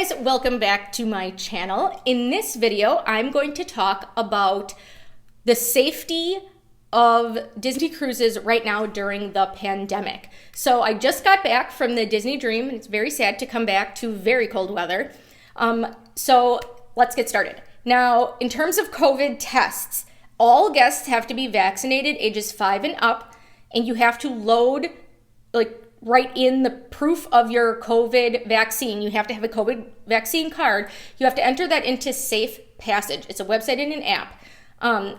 guys, welcome back to my channel. In this video, I'm going to talk about the safety of Disney cruises right now during the pandemic. So I just got back from the Disney Dream, and it's very sad to come back to very cold weather. So let's get started. Now, in terms of COVID tests, all guests have to be vaccinated ages 5 and up, and you have to load, write in the proof of your COVID vaccine. You have to have a COVID vaccine card. You have to enter that into Safe Passage. It's a website and an app.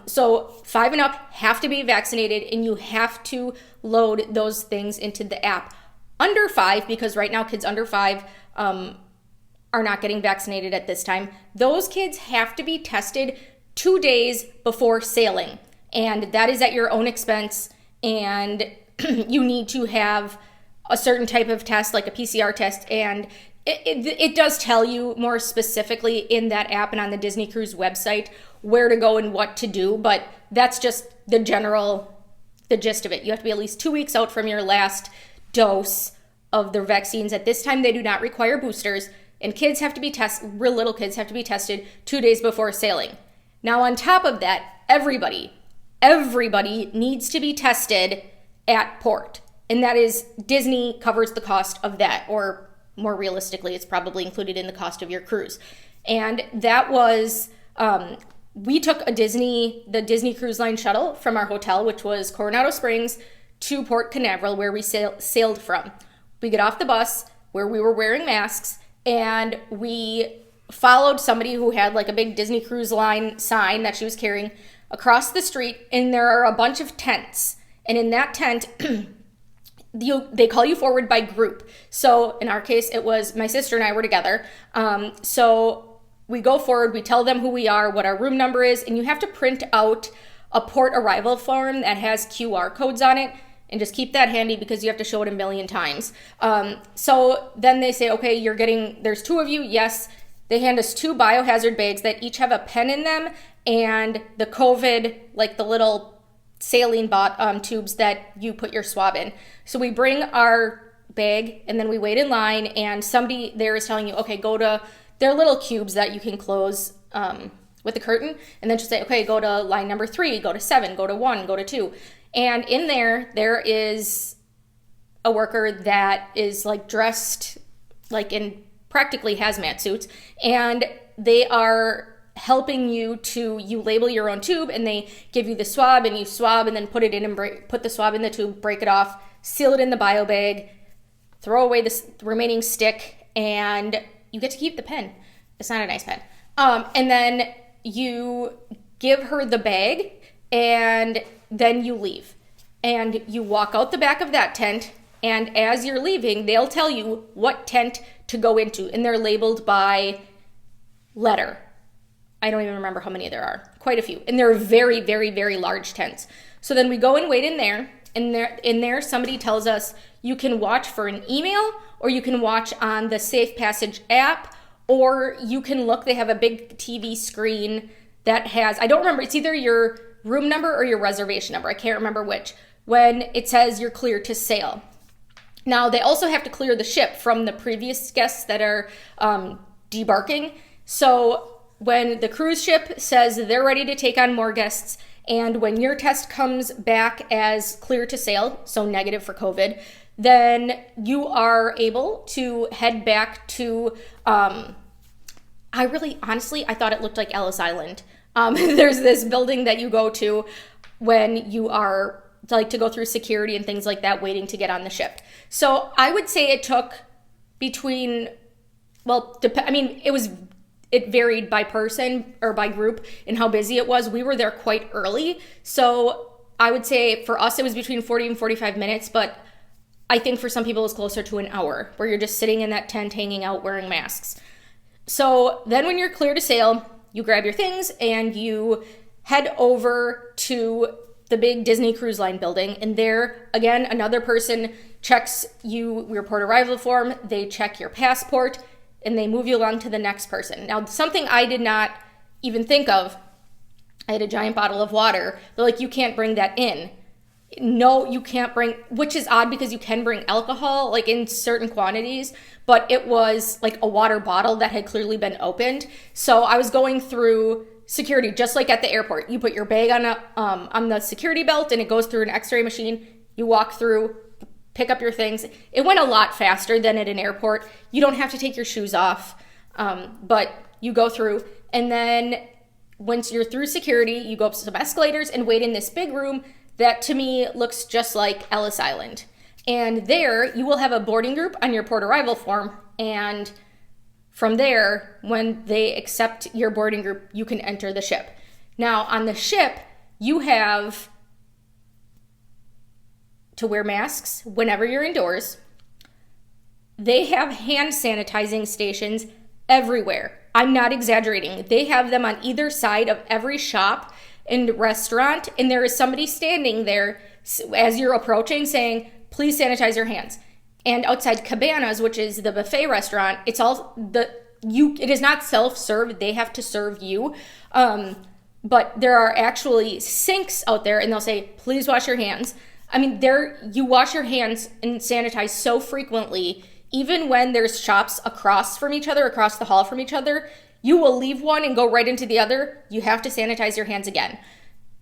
So 5 and up have to be vaccinated, and you have to load those things into the app. Under 5, because right now kids under 5 are not getting vaccinated at this time, those kids have to be tested 2 days before sailing. And that is at your own expense. And you need to have a certain type of test, like a PCR test, and it does tell you more specifically in that app and on the Disney Cruise website where to go and what to do, but that's just the gist of it. You have to be at least 2 weeks out from your last dose of the vaccines. At this time, they do not require boosters, and kids have to be tested, real little kids have to be tested 2 days before sailing. Now, on top of that, everybody needs to be tested at port. And that is, Disney covers the cost of that, or more realistically, it's probably included in the cost of your cruise. And that was, we took the Disney Cruise Line shuttle from our hotel, which was Coronado Springs, to Port Canaveral, where we sailed from. We get off the bus where we were wearing masks, and we followed somebody who had like a big Disney Cruise Line sign that she was carrying across the street, and there are a bunch of tents. And in that tent, they call you forward by group. So in our case, it was my sister and I were together. So we go forward, we tell them who we are, what our room number is, and you have to print out a port arrival form that has QR codes on it, and just keep that handy because you have to show it a million times. So then they say, okay, there's 2 of you, yes. They hand us 2 biohazard bags that each have a pen in them and the COVID, like the little saline tubes that you put your swab in. So we bring our bag and then we wait in line, and somebody there is telling you, okay, go to their little cubes that you can close with the curtain, and then just say, okay, go to line number 3, go to 7, go to 1, go to 2. And in there is a worker that is like dressed like in practically hazmat suits, and they are helping you label your own tube, and they give you the swab, and you swab and then put it in and put the swab in the tube, break it off, seal it in the bio bag, throw away the remaining stick, and you get to keep the pen. It's not a nice pen. And then you give her the bag, and then you leave. And you walk out the back of that tent, and as you're leaving, they'll tell you what tent to go into, and they're labeled by letter. I don't even remember how many there are. Quite a few. And they're very, very, very large tents. So then we go and wait in there. And in there, somebody tells us you can watch for an email, or you can watch on the Safe Passage app, or you can look. They have a big TV screen that has, I don't remember, it's either your room number or your reservation number. I can't remember which. When it says you're clear to sail. Now, they also have to clear the ship from the previous guests that are debarking. So when the cruise ship says they're ready to take on more guests, and when your test comes back as clear to sail, so negative for COVID, then you are able to head back to, I thought it looked like Ellis Island. There's this building that you go to when you are to go through security and things like that, waiting to get on the ship. So I would say it took it varied by person or by group and how busy it was. We were there quite early. So I would say for us, it was between 40 and 45 minutes, but I think for some people it's closer to an hour where you're just sitting in that tent, hanging out, wearing masks. So then when you're clear to sail, you grab your things and you head over to the big Disney Cruise Line building. And there, again, another person checks your port arrival form. They check your passport, and they move you along to the next person. Now, something I did not even think of, I had a giant bottle of water. They're like, you can't bring that in. No, you can't bring, which is odd because you can bring alcohol, like in certain quantities, but it was like a water bottle that had clearly been opened. So I was going through security, just like at the airport. You put your bag on the security belt and it goes through an x-ray machine. You walk through, pick up your things. It went a lot faster than at an airport. You don't have to take your shoes off, but you go through. And then once you're through security, you go up some escalators and wait in this big room that to me looks just like Ellis Island. And there you will have a boarding group on your port arrival form. And from there, when they accept your boarding group, you can enter the ship. Now on the ship, you have to wear masks whenever you're indoors. They have hand sanitizing stations everywhere. I'm not exaggerating. They have them on either side of every shop and restaurant, and there is somebody standing there as you're approaching saying, please sanitize your hands. And outside Cabanas, which is the buffet restaurant, it is not self-serve. They have to serve you. But there are actually sinks out there, and they'll say, please wash your hands. I mean, you wash your hands and sanitize so frequently, even when there's shops across from each other, across the hall from each other, you will leave one and go right into the other. You have to sanitize your hands again.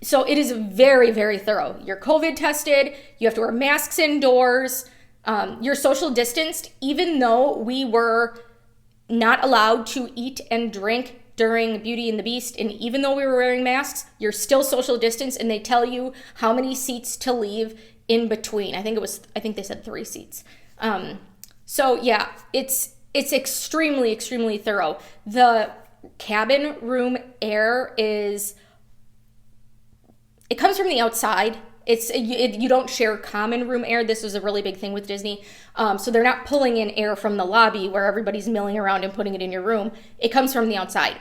So it is very, very thorough. You're COVID tested. You have to wear masks indoors. You're social distanced, even though we were not allowed to eat and drink during Beauty and the Beast. And even though we were wearing masks, you're still social distanced, and they tell you how many seats to leave in between. I think they said 3 seats. So yeah, it's extremely, extremely thorough. The cabin room air it comes from the outside. You don't share common room air. This is a really big thing with Disney. So they're not pulling in air from the lobby where everybody's milling around and putting it in your room. It comes from the outside.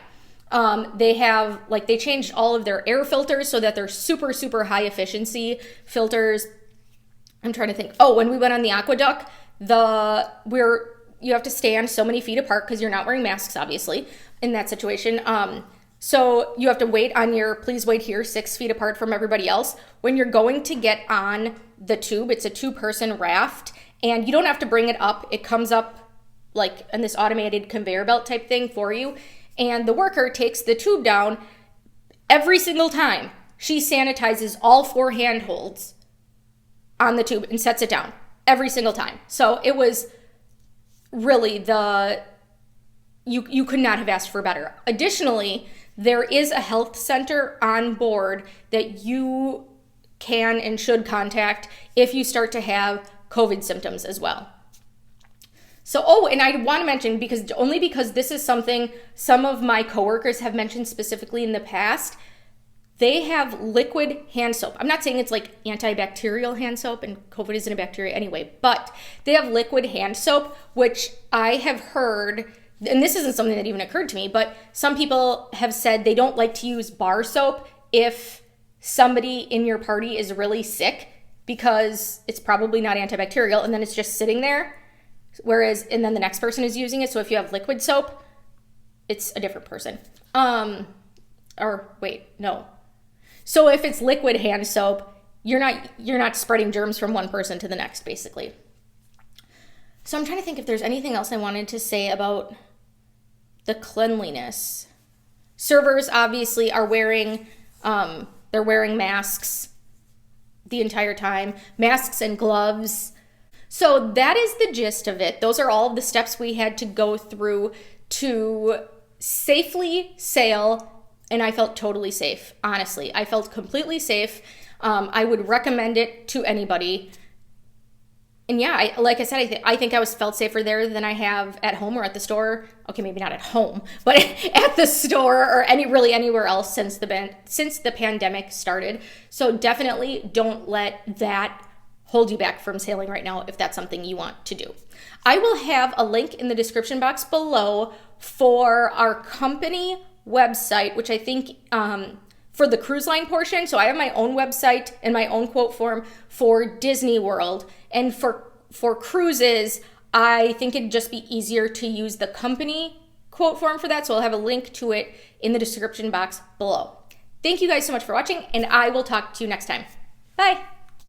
They changed all of their air filters so that they're super, super high efficiency filters. I'm trying to think. Oh, when we went on the aqueduct, you have to stand so many feet apart because you're not wearing masks, obviously, in that situation. So you have to wait on please wait here 6 feet apart from everybody else. When you're going to get on the tube, it's a 2-person raft, and you don't have to bring it up. It comes up like in this automated conveyor belt type thing for you. And the worker takes the tube down every single time. She sanitizes all 4 handholds on the tube and sets it down every single time. So it was really you could not have asked for better. Additionally, there is a health center on board that you can and should contact if you start to have COVID symptoms as well. So, and I want to mention, because this is something some of my coworkers have mentioned specifically in the past, they have liquid hand soap. I'm not saying it's like antibacterial hand soap, and COVID isn't a bacteria anyway, but they have liquid hand soap, which I have heard, and this isn't something that even occurred to me, but some people have said they don't like to use bar soap if somebody in your party is really sick, because it's probably not antibacterial, and then it's just sitting there, and then the next person is using it. So if you have liquid soap, it's a different person. So if it's liquid hand soap, you're not spreading germs from one person to the next, basically. So I'm trying to think if there's anything else I wanted to say about the cleanliness. Servers obviously are wearing masks the entire time, masks and gloves. So that is the gist of it. Those are all of the steps we had to go through to safely sail, and I felt totally safe, honestly. I felt completely safe. I would recommend it to anybody. And yeah, like I said, I think I felt safer there than I have at home or at the store. Okay, maybe not at home, but at the store or anywhere else since the pandemic started. So definitely don't let that hold you back from sailing right now if that's something you want to do. I will have a link in the description box below for our company website, which I think for the cruise line portion. So I have my own website and my own quote form for Disney World. And for cruises, I think it'd just be easier to use the company quote form for that. So I'll have a link to it in the description box below. Thank you guys so much for watching, and I will talk to you next time. Bye.